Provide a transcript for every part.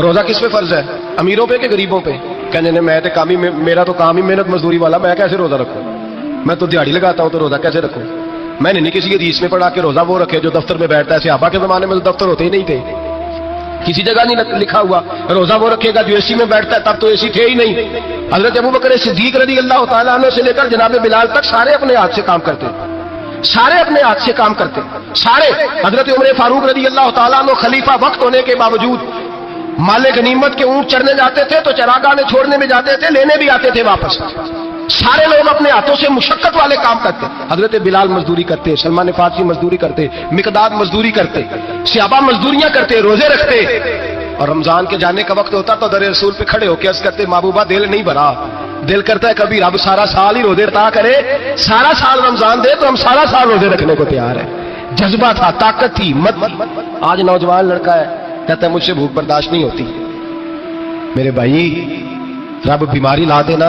روزہ کس پہ فرض ہے؟ امیروں پہ کہ غریبوں پہ؟ کہنے نے میں تو کام ہی میرا تو کام ہی محنت مزدوری والا، میں کیسے روزہ رکھوں؟ میں تو دیہڑی لگاتا ہوں تو روزہ کیسے رکھوں؟ میں نے نہیں کسی حدیث میں پڑھا کہ روزہ وہ رکھے جو دفتر میں بیٹھتا ہے۔ صحابہ کے زمانے میں تو دفتر ہوتے ہی نہیں تھے، کسی جگہ نہیں لکھا ہوا روزہ وہ رکھے گا جو اے سی میں بیٹھتا ہے، تب تو اے سی تھے ہی نہیں۔ حضرت ابوبکر صدیق رضی اللہ تعالیٰ عنہ سے لے کر جناب بلال تک سارے اپنے ہاتھ سے کام کرتے، سارے اپنے ہاتھ سے کام کرتے، سارے۔ حضرت عمر فاروق رضی اللہ تعالیٰ عنہ خلیفہ وقت ہونے کے باوجود مال غنیمت کے اونٹ چرنے جاتے تھے تو چراگاہیں چھوڑنے میں جاتے تھے، لینے بھی آتے تھے واپس۔ سارے لوگ اپنے ہاتھوں سے مشقت والے کام کرتے۔ حضرت بلال مزدوری کرتے، سلمان فارسی مزدوری کرتے، مقداد مزدوری کرتے، صحابہ مزدوریاں کرتے، روزے رکھتے۔ اور رمضان کے جانے کا وقت ہوتا تو در رسول پہ کھڑے ہو کے عرض کرتے محبوبہ دل نہیں بھرا، دل کرتا ہے کبھی رب سارا سال ہی روزے عطا کرے، سارا سال رمضان دے تو ہم سارا سال روزے رکھنے کو تیار ہیں۔ جذبہ تھا، طاقت تھی، ہمت تھی۔ آج نوجوان لڑکا ہے کہتا ہے مجھ سے بھوک برداشت نہیں ہوتی۔ میرے بھائی رب بیماری لا دینا،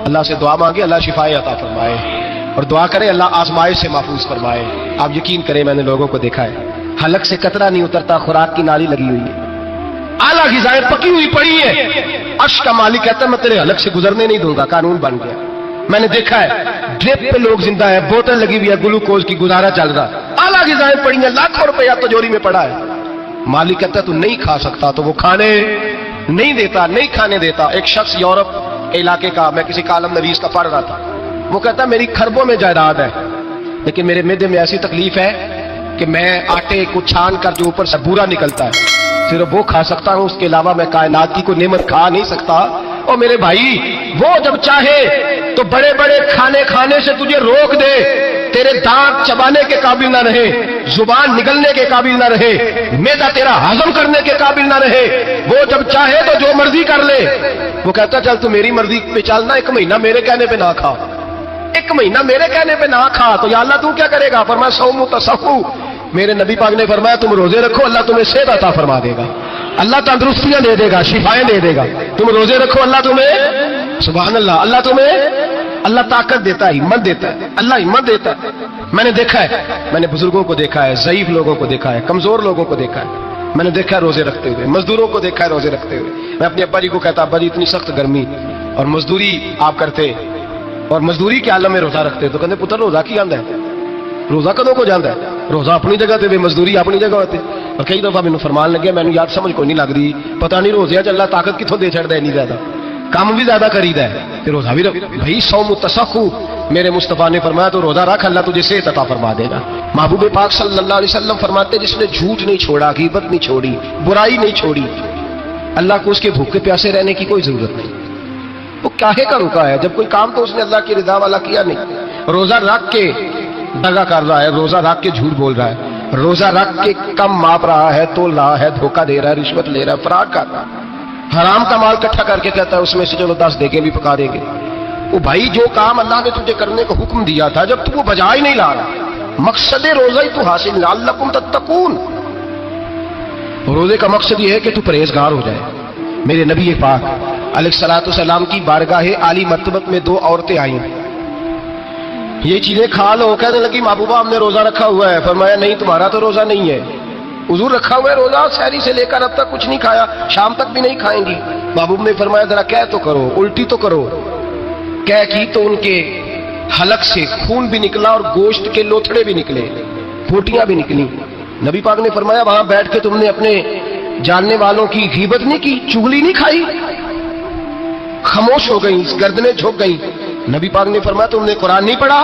اللہ سے دعا مانگے اللہ شفائے عطا فرمائے، اور دعا کرے اللہ آزمائش سے محفوظ فرمائے۔ آپ یقین کریں میں نے لوگوں کو دیکھا ہے حلق سے قطرہ نہیں اترتا، خوراک کی نالی لگی ہوئی ہے، اعلیٰ غذائیں پکی ہوئی پڑی ہے، عرش کا مالک کہتا ہے میں تیرے حلق سے گزرنے نہیں دوں گا، قانون بن گیا۔ میں نے دیکھا ہے ڈرپ پہ لوگ زندہ ہے، بوتل لگی ہوئی ہے، گلوکوز کی، گزارا چل رہا، اعلیٰ غذائیں پڑی ہیں، لاکھوں روپیہ تجوری میں پڑا ہے۔ مالک کہتا ہے تو نہیں کھا سکتا تو وہ کھانے نہیں دیتا، نہیں کھانے دیتا۔ ایک شخص یورپ کے علاقے کا، میں کسی کالم نویس کا پڑھ رہا تھا، وہ کہتا میری خربوں میں جائیداد ہے لیکن میرے معدے میں ایسی تکلیف ہے کہ میں آٹے کو چھان کر جو اوپر سے بورا نکلتا ہے صرف وہ کھا سکتا ہوں، اس کے علاوہ میں کائنات کی کوئی نعمت کھا نہیں سکتا۔ اور میرے بھائی وہ جب چاہے تو بڑے بڑے کھانے کھانے سے تجھے روک دے، تیرے دانت چبانے کے قابل نہ رہے، زبان نگلنے کے قابل نہ رہے، معدہ تیرا ہضم کرنے کے قابل نہ رہے، وہ جب چاہے تو جو مرضی کر لے۔ وہ کہتا چل تو میری مرضی پہ چلنا، ایک مہینہ میرے کہنے پہ نہ کھا، ایک مہینہ میرے کہنے پہ نہ کھا تو یا اللہ تو کیا کرے گا؟ فرمایا صوم تصحو، میرے نبی پاک نے فرمایا تم روزے رکھو اللہ تمہیں صحت عطا فرما دے گا، اللہ تندرستیاں دے دے گا، شفائیں دے دے گا۔ تم روزے رکھو اللہ تمہیں، سبحان اللہ، اللہ تمہیں، اللہ طاقت دیتا ہے، ہمت دیتا ہے، اللہ ہمت دیتا ہے۔ میں نے دیکھا ہے، میں نے بزرگوں کو دیکھا ہے، ضعیف لوگوں کو دیکھا ہے، کمزور لوگوں کو دیکھا ہے، میں نے دیکھا ہے روزے رکھتے ہوئے، مزدوروں کو دیکھا ہے روزے رکھتے ہوئے۔ میں اپنے ابا جی کو کہتا ابا جی اتنی سخت گرمی اور مزدوری آپ کرتے اور مزدوری کے عالم میں روزہ رکھتے تو کہتے پتر روزہ کی آندا ہے، روزہ کدوں کو جانا ہے؟ روزہ اپنی جگہ تے مزدوری اپنی جگہ ہوتے۔ اور کئی دفعہ مینوں فرمان لگے میں یار سمجھ کوئی نہیں لگتی، پتہ نہیں روزے چ اللہ طاقت کتوں دے چھڑدا ہے، نہیں زیادہ کام بھی زیادہ کریدا ہے تے روزہ بھی رکھ بھائی صوم تصحو، میرے مصطفیٰ نے فرمایا تو روزہ رکھ اللہ تجھے صحت عطا فرما دے گا۔ محبوب پاک صلی اللہ علیہ وسلم فرماتے جس نے جھوٹ نہیں چھوڑا، غیبت نہیں چھوڑی، برائی نہیں چھوڑی، اللہ کو اس کے بھوکے پیاسے رہنے کی کوئی ضرورت نہیں۔ وہ کاہے کا رکا ہے؟ جب کوئی کام تو اس نے اللہ کی رضا والا کیا نہیں۔ روزہ رکھ کے دغا کر رہا ہے، روزہ رکھ کے جھوٹ بول رہا ہے، روزہ رکھ کے کم ماپ رہا ہے، تول رہا ہے، دھوکہ دے رہا ہے، رشوت لے رہا ہے، فراڈ کر رہا ہے، حرام کا مال اکٹھا کر کے کہتا ہے اس میں سے چلو 10 دیگیں بھی پکا دیں گے۔ وہ بھائی جو کام اللہ نے تجھے کرنے کا حکم دیا تھا جب تو وہ بجا ہی نہیں لا رہا، مقصد روزہ ہی تو حاصل لعلکم تتقون۔ روزے کا مقصد یہ ہے کہ تو پرہیزگار ہو جائے۔ میرے نبی پاک علیہ الصلوۃ والسلام کی بارگاہ عالی مرتبت میں 2 عورتیں آئیں، یہ چیزیں کھا لو، کہنے لگی محبوبہ ہم نے روزہ رکھا ہوا ہے۔ فرمایا نہیں تمہارا تو روزہ نہیں ہے، حضور رکھا ہوا ہے روزہ، سحری سے لے کر اب تک کچھ نہیں کھایا، شام تک بھی نہیں کھائیں گی۔ محبوب نے فرمایا ذرا کہہ تو کرو، الٹی تو کرو۔ کہہ کی تو ان کے حلق سے خون بھی نکلا اور گوشت کے لوتھڑے بھی نکلے، پھوٹیاں بھی نکلی۔ نبی پاک نے فرمایا وہاں بیٹھ کے تم نے اپنے جاننے والوں کی غیبت نہیں کی، چغلی نہیں کھائی؟ خاموش ہو گئی، گردنیں جھک گئیں۔ نبی پاک نے فرمایا تم نے قرآن نہیں پڑھا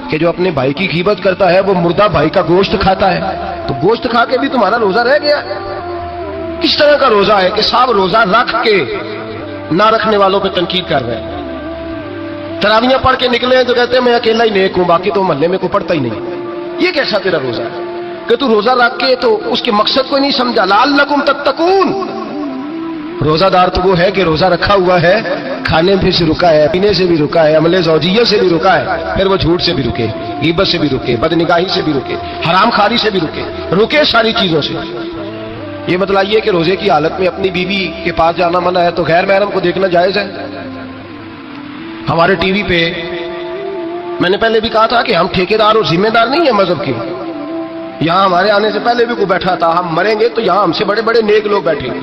کہ جو اپنے بھائی کی غیبت کرتا ہے وہ مردہ بھائی کا گوشت کھاتا ہے؟ تو گوشت کھا کے بھی تمہارا روزہ رہ گیا۔ کس طرح کا روزہ ہے کہ صاحب روزہ رکھ کے نہ رکھنے والوں پہ تنقید کر رہے ہیں، تراویحاں پڑھ کے نکلے ہیں تو کہتے ہیں میں اکیلا ہی نیک ہوں، باقی تو محلے میں کوئی پڑھتا ہی نہیں۔ یہ کیسا تیرا روزہ ہے کہ تو روزہ رکھ کے تو اس کے مقصد کو نہیں سمجھا؟ لعلکم تتقون۔ روزہ دار تو وہ ہے کہ روزہ رکھا ہوا ہے، کھانے بھی سے رکا ہے، پینے سے بھی رکا ہے، عمل زوجیہ سے بھی رکا ہے، پھر وہ جھوٹ سے بھی رکے، غیبت سے بھی رکے، بدنگاہی سے بھی رکے، حرام خواری سے بھی رکے ساری چیزوں سے۔ یہ بتلائیے کہ روزے کی حالت میں اپنی بیوی کے پاس جانا منع ہے تو غیر محرم کو دیکھنا جائز ہے؟ ہمارے ٹی وی پہ میں نے پہلے بھی کہا تھا کہ ہم ٹھیکیدار اور ذمہ دار نہیں ہیں مذہب کے، یہاں ہمارے آنے سے پہلے بھی کوئی بیٹھا تھا، ہم مریں گے تو یہاں ہم سے بڑے بڑے نیک لوگ بیٹھیں گے،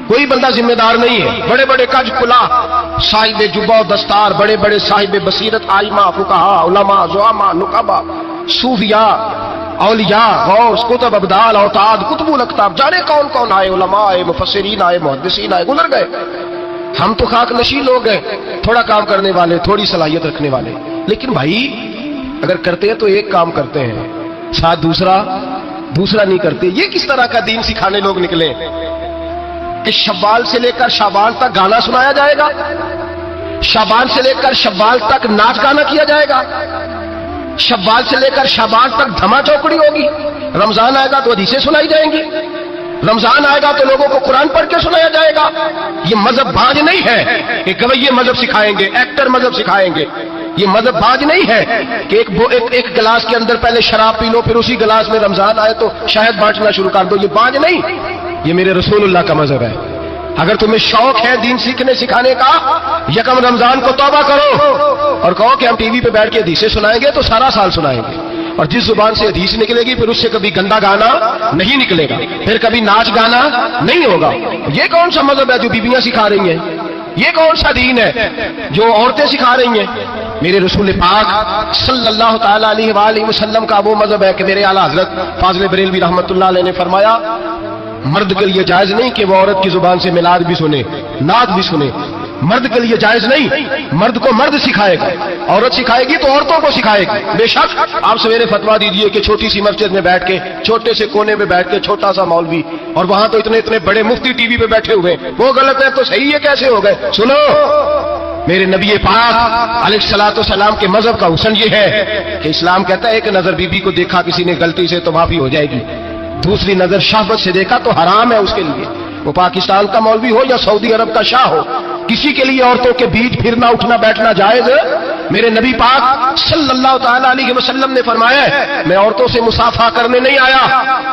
کوئی بندہ ذمہ دار نہیں ہے. بڑے بڑے کج کلا صاحب جبہ و دستار, بڑے بڑے صاحب بصیرت, آئمہ, فقہا, علماء, زعماء, نقبا, صوفیاء, اولیاء, غوث, کتب, ابدال, اوتاد, کتب الاقطاب, جانے کون کون آئے, علماء آئے, مفسرین آئے, محدثین آئے, گزر گئے. ہم تو خاک نشین لوگ ہیں, تھوڑا کام کرنے والے, تھوڑی صلاحیت رکھنے والے. لیکن بھائی اگر کرتے ہیں تو ایک کام کرتے ہیں, ساتھ دوسرا نہیں کرتے. یہ کس طرح کا دین سکھانے لوگ نکلے کہ شوال سے لے کر شعبان تک گانا سنایا جائے گا, شعبان سے لے کر شوال تک ناچ گانا کیا جائے گا, شوال سے لے کر شعبان تک دھما چوکڑی ہوگی, رمضان آئے گا تو حدیثیں سنائی جائیں گی, رمضان آئے گا تو لوگوں کو قرآن پڑھ کے سنایا جائے گا. یہ مذہب باز نہیں ہے کہ گویے مذہب سکھائیں گے, ایکٹر مذہب سکھائیں گے. یہ مذہب باز نہیں ہے کہ ایک گلاس کے اندر پہلے شراب پی لو, پھر اسی گلاس میں رمضان آئے تو شہد بانٹنا شروع کر دو. یہ باز نہیں, یہ میرے رسول اللہ کا مذہب ہے. اگر تمہیں شوق ہے دین سیکھنے سکھانے کا, یکم رمضان کو توبہ کرو اور کہو کہ ہم ٹی وی پہ بیٹھ کے حدیثیں سنائیں گے تو سارا سال سنائیں گے, اور جس زبان سے حدیث نکلے گی پھر اس سے کبھی گندا گانا نہیں نکلے گا, پھر کبھی ناچ گانا نہیں ہوگا. یہ کون سا مذہب ہے جو بیویاں سکھا رہی ہیں؟ یہ کون سا دین ہے جو عورتیں سکھا رہی ہیں؟ میرے رسول پاک صلی اللہ تعالی علیہ وآلہ وسلم کا وہ مذہب ہے کہ میرے اعلیٰ حضرت فاضل بریلوی رحمۃ اللہ علیہ نے فرمایا, مرد کے لیے جائز نہیں کہ وہ عورت کی زبان سے میلاد بھی سنے, نعت بھی سنے. مرد کے لیے جائز نہیں, مرد کو مرد سکھائے گا, عورت سکھائے گی تو عورتوں کو سکھائے گی. بے شک آپ سویرے فتوا دیجئے کہ چھوٹی سی مسجد میں بیٹھ کے, چھوٹے سے کونے میں بیٹھ کے چھوٹا سا مولوی, اور وہاں تو اتنے بڑے مفتی ٹی وی پہ بیٹھے ہوئے, وہ غلط ہے تو صحیح ہے کیسے ہو گئے؟ سنو, میرے نبی پاک علیہ الصلوۃ والسلام کے مذہب کا حسن یہ ہے کہ اسلام کہتا ہے ایک نظر بی بی کو دیکھا کسی نے غلطی سے تو معافی ہو جائے گی, دوسری نظر شہوت سے دیکھا تو حرام ہے اس کے لیے. وہ پاکستان کا مولوی ہو یا سعودی عرب کا شاہ ہو, کسی کے لیے عورتوں کے بیچ پھرنا اٹھنا بیٹھنا جائز ہے؟ میرے نبی پاک صلی اللہ تعالی علیہ وسلم نے فرمایا ہے میں عورتوں سے مصافحہ کرنے نہیں آیا.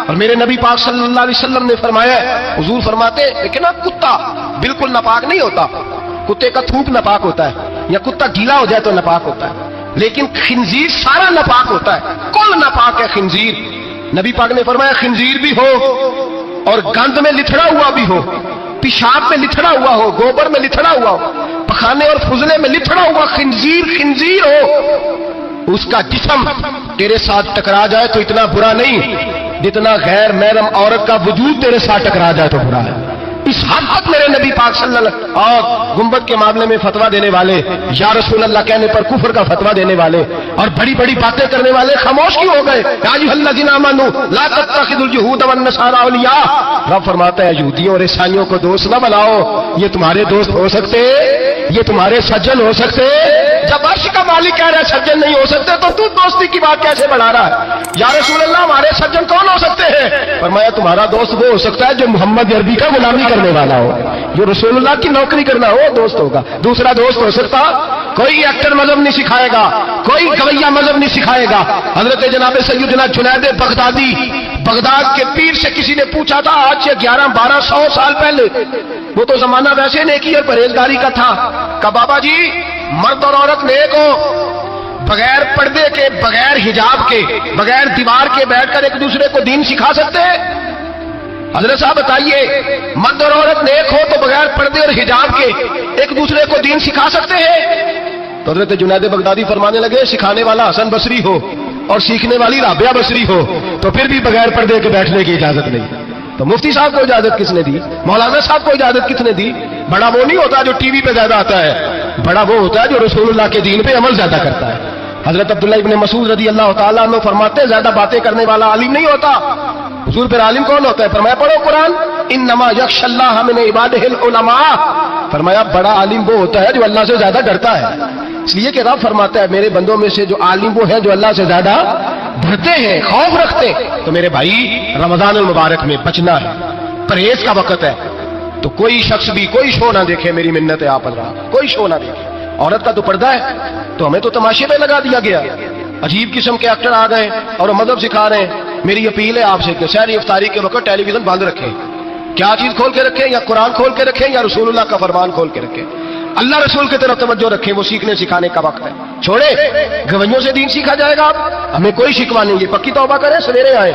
اور میرے نبی پاک صلی اللہ علیہ وسلم نے فرمایا ہے, حضور فرماتے لیکن کتا بالکل ناپاک نہیں ہوتا, کتے کا تھوک ناپاک ہوتا ہے, یا کتا گیلا ہو جائے تو ناپاک ہوتا ہے, لیکن خنزیر سارا ناپاک ہوتا ہے, کل ناپاک ہے خنزیر. نبی پاک نے فرمایا خنزیر بھی ہو اور گند میں لتھڑا ہوا بھی ہو, پیشاب میں لتھڑا ہوا ہو, گوبر میں لتھڑا ہوا ہو, پخانے اور فضلے میں لتھڑا ہوا خنزیر ہو, اس کا جسم تیرے ساتھ ٹکرا جائے تو اتنا برا نہیں جتنا غیر محرم عورت کا وجود تیرے ساتھ ٹکرا جائے تو برا ہے. اس حد تک میرے نبی پاک صلی اللہ علیہ وسلم, اور گنبد کے معاملے میں فتوا دینے والے, یا رسول اللہ کہنے پر کفر کا فتوا دینے والے اور بڑی بڑی باتیں کرنے والے خاموش کیوں ہو گئے؟ یا ایھا الذین آمنوا لا تتخذوا اليهود والنصارى اولیاء. رب فرماتا ہے یہودیوں اور عیسائیوں کو دوست نہ بناؤ, یہ تمہارے دوست ہو سکتے, یہ تمہارے سجن ہو سکتے. جب عرش کا مالک کہہ رہا ہے سجن نہیں ہو سکتے تو دوستی کی بات کیسے بڑھا رہا ہے؟ یا رسول اللہ ہمارے سجن کون ہو سکتے ہیں؟ فرمایا تمہارا دوست وہ ہو سکتا ہے جو محمد عربی کا غلامی کرنے والا ہو, جو رسول اللہ کی نوکری کرنا ہو دوست ہوگا. دوسرا دوست ہو سکتا کوئی ایکٹر مذہب نہیں سکھائے گا, کوئی گویہ مذہب نہیں سکھائے گا. حضرت جناب سیدنا جنید بغدادی, بغداد کے پیر سے کسی نے پوچھا تھا آج سے 1100-1200 سال پہلے, وہ تو زمانہ ویسے نیکی اور پرہیزگاری کا تھا, کہ بابا جی مرد اور عورت نیک ہو, بغیر پردے کے, بغیر حجاب کے, بغیر دیوار کے بیٹھ کر ایک دوسرے کو دین سکھا سکتے ہیں؟ حضرت صاحب بتائیے, مرد اور عورت نیک ہو تو بغیر پردے اور حجاب کے ایک دوسرے کو دین سکھا سکتے ہیں؟ تو حضرت جنید بغدادی فرمانے لگے سکھانے والا حسن بصری ہو اور سیکھنے والی رابعہ بصری ہو تو پھر بھی بغیر پردے کے بیٹھنے کی اجازت نہیں. تو مفتی صاحب کو اجازت کس نے دی؟ مولانا صاحب کو اجازت کس نے دی؟ بڑا وہ نہیں ہوتا جو ٹی وی پہ زیادہ آتا ہے, بڑا وہ ہوتا ہے جو رسول اللہ کے دین پہ عمل زیادہ کرتا ہے. حضرت عبداللہ ابن مسعود رضی اللہ تعالیٰ عنہ فرماتے ہیں زیادہ باتیں کرنے والا عالم نہیں ہوتا. حضور پھر عالم کون ہوتا ہے؟ فرمایا پڑھو قرآن, انما یخشی اللہ من عبادہ العلماء. فرمایا بڑا عالم وہ ہوتا ہے جو اللہ سے زیادہ ڈرتا ہے. اس لیے کہ رب فرماتا ہے میرے بندوں میں سے جو عالم وہ ہیں جو اللہ سے زیادہ ڈرتے ہیں, خوف رکھتے ہیں. تو میرے بھائی رمضان المبارک میں بچنا ہے, پرہیز کا وقت ہے, تو کوئی شخص بھی کوئی شو نہ دیکھے, میری منت ہے آپ اللہ, کوئی شو نہ دیکھے. عورت کا تو پردہ ہے تو ہمیں تو تماشے پہ لگا دیا گیا, عجیب قسم کے ایکٹر آ گئے اور مذہب سکھا رہے ہیں. میری اپیل ہے آپ سے کہ سحری افطاری کے وقت ٹیلی ویژن بند رکھیں. کیا چیز کھول کے رکھیں؟ یا قرآن کھول کے رکھیں یا رسول اللہ کا فرمان کھول کے رکھیں. اللہ رسول کی طرف توجہ رکھیں, وہ سیکھنے سکھانے کا وقت ہے. چھوڑے گویوں سے دین سیکھا جائے گا, ہمیں کوئی شکوہ نہیں. یہ پکی توبہ کریں, سویرے آئیں,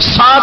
7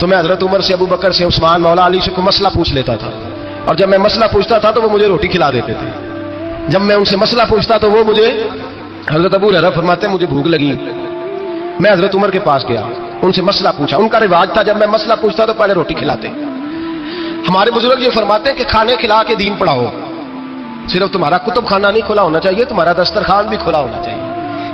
تو میں حضرت عمر سے، ابو بکر سے، عثمان، مولا علی سے کوئی مسئلہ پوچھ لیتا تھا، اور جب میں مسئلہ پوچھتا تھا تو وہ مجھے روٹی کھلا دیتے تھے. جب میں ان سے مسئلہ پوچھتا تو وہ مجھے، حضرت ابو ہریرہ فرماتے ہیں مجھے بھوک لگی، میں حضرت عمر کے پاس گیا، ان سے مسئلہ پوچھا. ان کا رواج تھا جب میں مسئلہ پوچھتا تو پہلے روٹی کھلاتے. ہمارے بزرگ یہ فرماتے ہیں کہ کھانے کھلا کے دین پڑھاؤ. صرف تمہارا کتب خانہ نہیں کھلا ہونا چاہیے، تمہارا دسترخوان بھی کھلا ہونا چاہیے.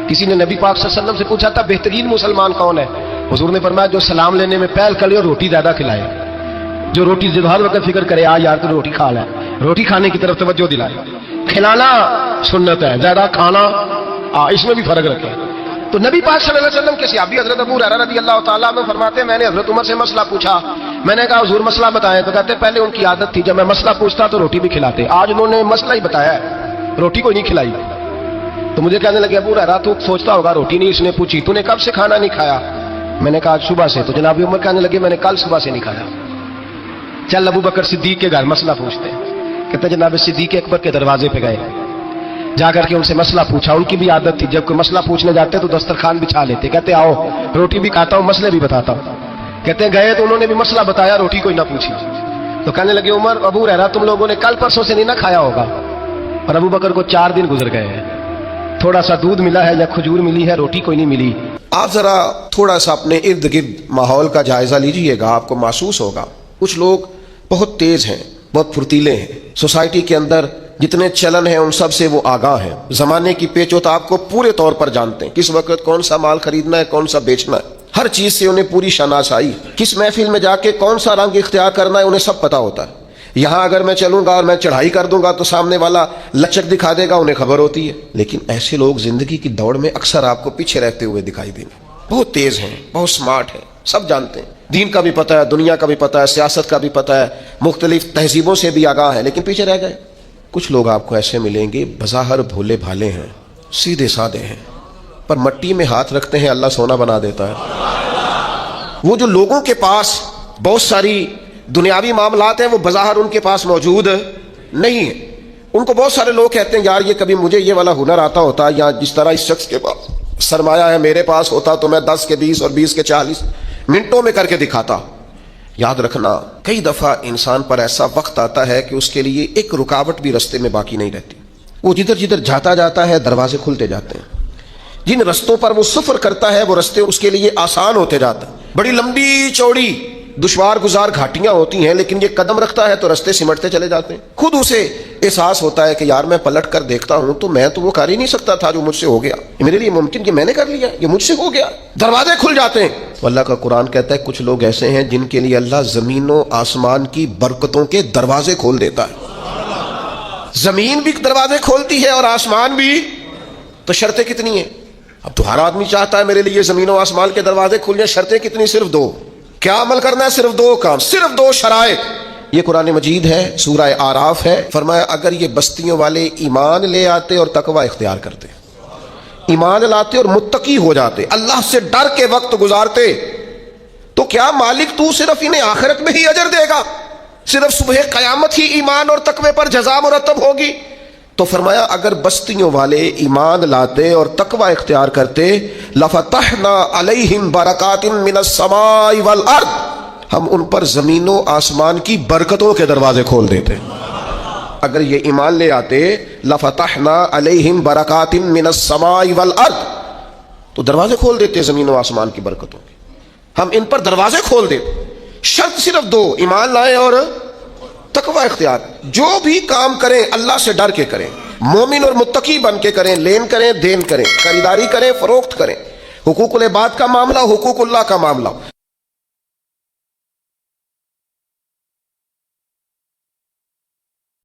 کسی نے نبی پاک صلی اللہ علیہ وسلم سے پوچھا تھا بہترین مسلمان کون ہے؟ حضور نے فرمایا جو سلام لینے میں پہل کرے اور روٹی زیادہ کھلائے، جو روٹی ہر وقت فکر کرے یار تو روٹی کھا لے، روٹی کھانے کی طرف توجہ دلائے. کھلانا سنت ہے، زیادہ کھانا اس میں بھی فرق رکھے. تو نبی پاک صلی اللہ علیہ وسلم کے صحابی حضرت ابو ہریرہ رضی اللہ تعالیٰ عنہ فرماتے ہیں میں نے حضرت عمر سے مسئلہ پوچھا. میں نے کہا حضور مسئلہ بتائیں. تو کہتے ہیں پہلے ان کی عادت تھی جب میں مسئلہ پوچھتا تو روٹی بھی کھلاتے. آج انہوں نے مسئلہ ہی بتایا ہے، روٹی کو نہیں کھلائی. تو مجھے کہنے لگے ابو ہریرہ تو سوچتا ہوگا روٹی نہیں. اس نے پوچھی تو نے کب سے کھانا نہیں کھایا؟ میں نے کہا آج صبح سے. تو جناب عمر کہنے لگے میں نے کل صبح سے نہیں کھایا. چل ابو بکر صدیق کے گھر مسئلہ پوچھتے ہیں. کہتے جناب صدیق اکبر کے دروازے پہ گئے، جا کر کے ان سے مسئلہ پوچھا. ان کی بھی عادت تھی جب کوئی مسئلہ پوچھنے جاتے تو دسترخوان بچھا لیتے. کہتے آؤ روٹی بھی کھاتا ہوں مسئلے بھی بتاتا ہوں. کہتے ہیں گئے تو انہوں نے بھی مسئلہ بتایا، روٹی کوئی نہ پوچھی. تو کہنے لگے عمر ابو ہریرہ تم لوگوں نے کل پرسوں سے نہیں نہ کھایا ہوگا. اور ابو بکر کو 4 دن گزر گئے ہیں، تھوڑا سا دودھ ملا ہے یا کھجور ملی ہے، روٹی کوئی نہیں ملی. آپ ذرا تھوڑا سا اپنے ارد گرد ماحول کا جائزہ لیجئے گا، آپ کو محسوس ہوگا کچھ لوگ بہت تیز ہیں، بہت پھرتیلے ہیں. سوسائٹی کے اندر جتنے چلن ہیں ان سب سے وہ آگاہ ہیں، زمانے کی پیچ و تاب کو پورے طور پر جانتے ہیں، کس وقت کون سا مال خریدنا ہے، کون سا بیچنا ہے، ہر چیز سے انہیں پوری شناسائی، کس محفل میں جا کے کون سا رنگ اختیار کرنا ہے انہیں سب پتا ہوتا ہے. یہاں اگر میں چلوں گا اور میں چڑھائی کر دوں گا تو سامنے والا لچک دکھا دے گا، انہیں خبر ہوتی ہے. لیکن ایسے لوگ زندگی کی دوڑ میں اکثر آپ کو پیچھے رہتے ہوئے دکھائی دیں گے. بہت تیز ہیں، بہت سمارٹ ہیں، سب جانتے ہیں، دین کا بھی پتہ ہے، دنیا کا بھی پتہ ہے، سیاست کا بھی پتہ ہے، مختلف تہذیبوں سے بھی آگاہ ہے، لیکن پیچھے رہ گئے. کچھ لوگ آپ کو ایسے ملیں گے بظاہر بھولے بھالے ہیں، سیدھے سادے ہیں، پر مٹی میں ہاتھ رکھتے ہیں اللہ سونا بنا دیتا ہے. وہ جو لوگوں کے پاس بہت ساری دنیاوی معاملات ہیں وہ بظاہر ان کے پاس موجود نہیں ہیں. ان کو بہت سارے لوگ کہتے ہیں یار یہ کبھی مجھے یہ والا ہنر آتا ہوتا، یا جس طرح اس شخص کے پاس سرمایہ ہے میرے پاس ہوتا تو میں 10 کے 20 اور 20 کے 40 منٹوں میں کر کے دکھاتا. یاد رکھنا کئی دفعہ انسان پر ایسا وقت آتا ہے کہ اس کے لیے ایک رکاوٹ بھی رستے میں باقی نہیں رہتی. وہ جدھر جدھر جاتا ہے دروازے کھلتے جاتے ہیں. جن رستوں پر وہ سفر کرتا ہے وہ رستے اس کے لیے آسان ہوتے جاتے ہیں. بڑی لمبی چوڑی دشوار گزار گھاٹیاں ہوتی ہیں، لیکن یہ قدم رکھتا ہے تو رستے سمٹتے چلے جاتے ہیں. خود اسے احساس ہوتا ہے کہ یار میں پلٹ کر دیکھتا ہوں تو میں تو وہ کر ہی نہیں سکتا تھا جو مجھ سے ہو گیا، میرے لیے ممکن کہ میں نے کر لیا، یہ مجھ سے ہو گیا. دروازے کھل جاتے ہیں. اللہ کا قرآن کہتا ہے کچھ لوگ ایسے ہیں جن کے لیے اللہ زمین و آسمان کی برکتوں کے دروازے کھول دیتا ہے. زمین بھی دروازے کھولتی ہے اور آسمان بھی. تو شرطیں کتنی ہیں؟ اب تو ہر آدمی چاہتا ہے میرے لیے زمین و آسمان کے دروازے کھل جائیں. شرطیں کتنی؟ صرف 2. کیا عمل کرنا ہے؟ صرف 2 کام، صرف 2 شرائط. یہ قرآن مجید ہے، سورہ آراف ہے. فرمایا اگر یہ بستیوں والے ایمان لے آتے اور تقوی اختیار کرتے، ایمان لاتے اور متقی ہو جاتے، اللہ سے ڈر کے وقت گزارتے، تو کیا مالک تو صرف انہیں آخرت میں ہی اجر دے گا؟ صرف صبح قیامت ہی ایمان اور تقوی پر جزا مرتب ہوگی؟ تو فرمایا اگر بستیوں والے ایمان لاتے اور تقوی اختیار کرتے لفتحنا علیہم برکات من السماء والارض، ہم ان پر زمین و آسمان کی برکتوں کے دروازے کھول دیتے. اگر یہ ایمان لے آتے لفتحنا علیہم برکات من السماء والارض، تو دروازے کھول دیتے زمین و آسمان کی برکتوں کے. ہم ان پر دروازے کھول دیتے. شرط صرف 2، ایمان لائیں اور تقوی اختیار. جو بھی کام کریں اللہ سے ڈر کے کریں، مومن اور متقی بن کے کریں، لین کریں دین کریں، خریداری کریں فروخت کریں، حقوق العباد کا معاملہ حقوق اللہ کا معاملہ.